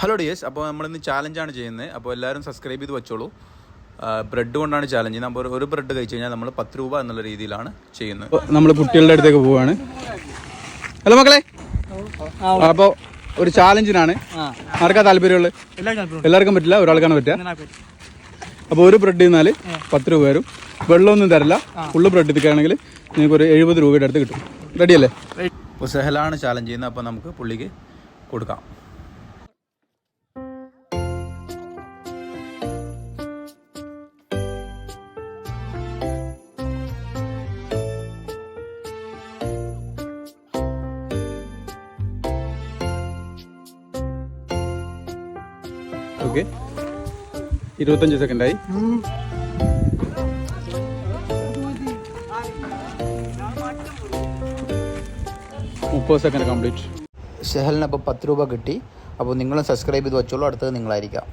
Hello dears, അപ്പോൾ നമ്മളിന്ന് ചാലഞ്ചാണ് ചെയ്യുന്നത്. അപ്പോൾ എല്ലാവരും സബ്സ്ക്രൈബ് ചെയ്ത് വെച്ചോളൂ. ബ്രെഡ് കൊണ്ടാണ് ചാലഞ്ച് ചെയ്യുന്നത്. അപ്പോൾ ഒരു ബ്രെഡ് കഴിച്ച് കഴിഞ്ഞാൽ നമ്മൾ 10 രൂപ എന്നുള്ള രീതിയിലാണ് ചെയ്യുന്നത്. നമ്മൾ കുട്ടികളുടെ അടുത്തേക്ക് പോവാണ്. ഹലോ മക്കളെ, അപ്പോൾ ഒരു ചാലഞ്ചിനാണ്. ആർക്കാ താല്പര്യമുള്ളത്? എല്ലാവർക്കും പറ്റില്ല, ഒരാൾക്കാണ് പറ്റുക. അപ്പോൾ ഒരു ബ്രെഡ് തിന്നാൽ 10 രൂപ വരും. വെള്ളമൊന്നും തരില്ല. ഫുള്ള് ബ്രെഡ് തിക്കുകയാണെങ്കിൽ നിങ്ങൾക്ക് ഒരു 70 രൂപയുടെ അടുത്ത് കിട്ടും. റെഡിയല്ലേ? അപ്പോൾ സെഹലാണ് ചാലഞ്ച് ചെയ്യുന്നത്. അപ്പോൾ നമുക്ക് പുള്ളിക്ക് കൊടുക്കാം. ഓക്കെ, 25 സെക്കൻഡായി. Second complete. സെഹലിന് അപ്പോൾ 10 രൂപ കിട്ടി. അപ്പോൾ നിങ്ങളും സബ്സ്ക്രൈബ് ചെയ്ത് വെച്ചോളൂ. അടുത്തത് നിങ്ങളായിരിക്കാം.